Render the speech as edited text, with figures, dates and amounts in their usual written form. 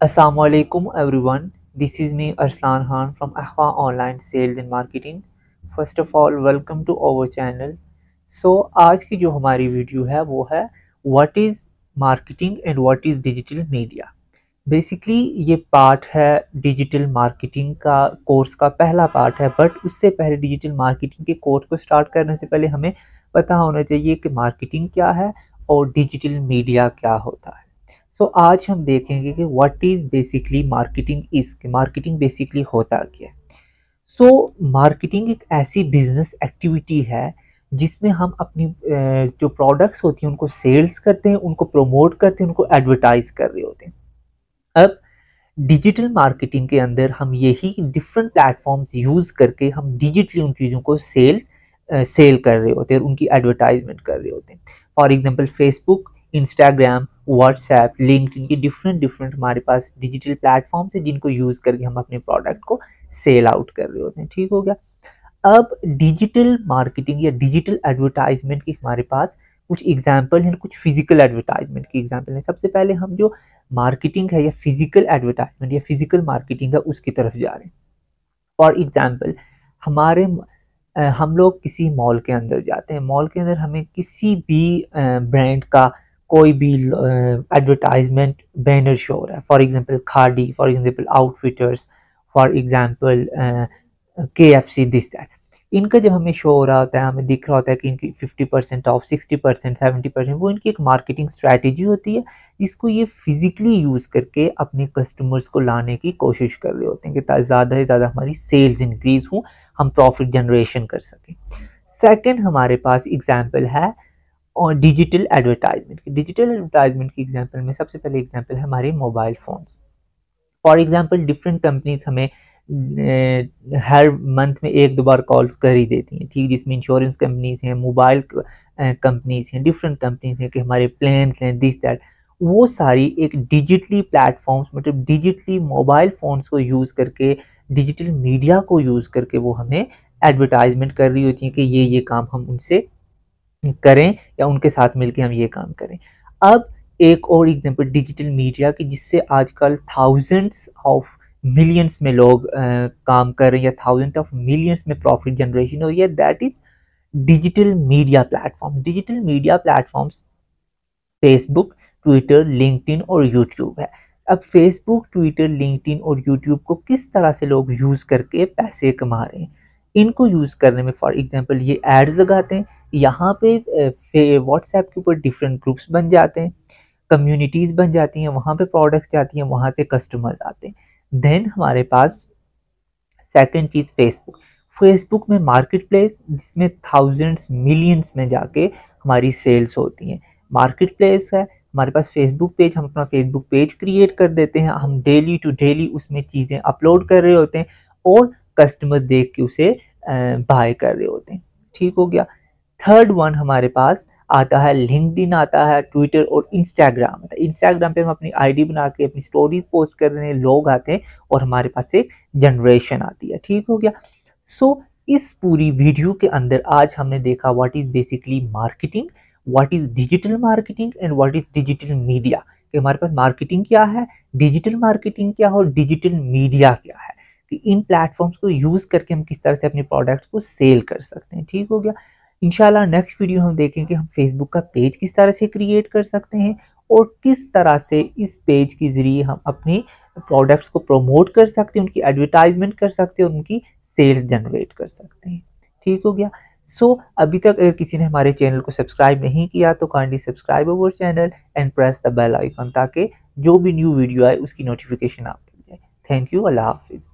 Assalamualaikum everyone. This is me Arslan Khan from Ahwa Online Sales and Marketing. First of all, welcome to our channel. So आज की जो हमारी video है वो है What is marketing and what is digital media. Basically ये part है digital marketing का कोर्स का पहला पार्ट है, बट उससे पहले डिजिटल मार्केटिंग के कोर्स को स्टार्ट करने से पहले हमें पता होना चाहिए कि मार्केटिंग क्या है और डिजिटल मीडिया क्या होता है। सो आज हम देखेंगे कि what is basically marketing basically होता क्या है। सो मार्केटिंग एक ऐसी बिजनेस एक्टिविटी है जिसमें हम अपनी जो प्रोडक्ट्स होती हैं उनको सेल्स करते हैं, उनको प्रमोट करते हैं, उनको एडवर्टाइज कर रहे होते हैं। अब डिजिटल मार्केटिंग के अंदर हम यही डिफरेंट प्लेटफॉर्म्स यूज करके हम डिजिटली उन चीज़ों को सेल कर रहे होते हैं और उनकी एडवर्टाइजमेंट कर रहे होते हैं। For example Facebook, Instagram, WhatsApp, LinkedIn के डिफरेंट हमारे पास डिजिटल प्लेटफॉर्म्स हैं जिनको यूज करके हम अपने प्रोडक्ट को सेल आउट कर रहे होते हैं। ठीक हो गया। अब डिजिटल मार्केटिंग या डिजिटल एडवर्टाइजमेंट की हमारे पास कुछ एग्जाम्पल हैं, कुछ फिजिकल एडवर्टाइजमेंट की एग्जाम्पल हैं। सबसे पहले हम जो मार्केटिंग है या फिजिकल एडवर्टाइजमेंट या फिजिकल मार्केटिंग है उसकी तरफ जा रहे हैं। फॉर एग्जाम्पल हम लोग किसी मॉल के अंदर जाते हैं, मॉल के अंदर हमें किसी भी ब्रांड का कोई भी एडवर्टाइजमेंट बैनर शो हो रहा है। For example khadi, for example outfitters, for example KFC, this that. इनका जब हमें शो हो रहा होता है, हमें दिख रहा होता है कि इनकी 50% ऑफ, 60%, 70%, वो इनकी एक मार्केटिंग स्ट्रैटेजी होती है जिसको ये फिजिकली यूज़ करके अपने कस्टमर्स को लाने की कोशिश कर रहे होते हैं कि ज़्यादा से ज़्यादा हमारी सेल्स इंक्रीज हो, हम प्रॉफिट जनरेशन कर सकें। सेकंड हमारे पास एग्जांपल है और डिजिटल एडवर्टाइजमेंट की। डिजिटल एडवर्टाइजमेंट की एग्जांपल में सबसे पहले एग्जांपल है हमारे mobile phones. For example different companies हमें हर मंथ में एक दो बार कॉल्स कर ही देती हैं, ठीक, जिसमें इंश्योरेंस कंपनीज हैं, मोबाइल कंपनीज हैं, डिफरेंट कंपनीज हैं कि हमारे प्लान हैं, दिस दैट। वो सारी एक डिजिटली प्लेटफॉर्म्स, मतलब डिजिटली मोबाइल फोन्स को यूज़ करके, डिजिटल मीडिया को यूज़ करके वो हमें एडवर्टाइजमेंट कर रही होती हैं कि ये काम हम उनसे करें या उनके साथ मिलकर हम ये काम करें। अब एक और एग्जांपल डिजिटल मीडिया की, जिससे आजकल थाउजेंड्स ऑफ मिलियंस में लोग काम कर रहे हैं या थाउजेंड ऑफ मिलियंस में प्रॉफिट जनरेशन हो रही है, that is digital media platform. Digital media platforms Facebook, Twitter, LinkedIn और यूट्यूब है। अब फेसबुक, ट्विटर, लिंक्डइन और यूट्यूब को किस तरह से लोग यूज़ करके पैसे कमा रहे हैं, इनको यूज़ करने में फॉर एग्जांपल ये एड्स लगाते हैं, यहाँ पे व्हाट्सएप के ऊपर डिफरेंट ग्रुप्स बन जाते हैं, कम्युनिटीज़ बन जाती हैं, वहाँ पे प्रोडक्ट्स जाती हैं, वहाँ से कस्टमर्स आते हैं। देन हमारे पास सेकंड चीज़ फेसबुक। फेसबुक में मार्केट प्लेस जिसमें थाउजेंड्स मिलियंस में जाके हमारी सेल्स होती हैं। मार्केट प्लेस है हमारे पास फेसबुक पेज, हम अपना फेसबुक पेज क्रिएट कर देते हैं, हम डेली टू डेली उसमें चीज़ें अपलोड कर रहे होते हैं और कस्टमर देख के उसे बाय कर रहे होते हैं। ठीक हो गया। थर्ड वन हमारे पास आता है लिंक्डइन, आता है ट्विटर और इंस्टाग्राम। इंस्टाग्राम पे हम अपनी आईडी बना के अपनी स्टोरीज पोस्ट कर रहे हैं, लोग आते हैं और हमारे पास एक जनरेशन आती है। ठीक हो गया। सो इस पूरी वीडियो के अंदर आज हमने देखा what is basically marketing, what is digital marketing and what is digital media, कि हमारे पास मार्केटिंग क्या है, डिजिटल मार्केटिंग क्या है और डिजिटल मीडिया क्या है, कि इन प्लेटफॉर्म्स को यूज करके हम किस तरह से अपने प्रोडक्ट्स को सेल कर सकते हैं। ठीक हो गया। इंशाल्लाह नेक्स्ट वीडियो हम देखेंगे हम फेसबुक का पेज किस तरह से क्रिएट कर सकते हैं और किस तरह से इस पेज के जरिए हम अपनी प्रोडक्ट्स को प्रमोट कर सकते हैं, उनकी एडवर्टाइजमेंट कर सकते हैं और उनकी सेल्स जनरेट कर सकते हैं। ठीक हो गया। सो अभी तक अगर किसी ने हमारे चैनल को सब्सक्राइब नहीं किया तो kindly subscribe our channel and press the bell icon, ताकि जो भी न्यू वीडियो आए उसकी नोटिफिकेशन आप तक जाए। Thank you. अल्लाह हाफिज़।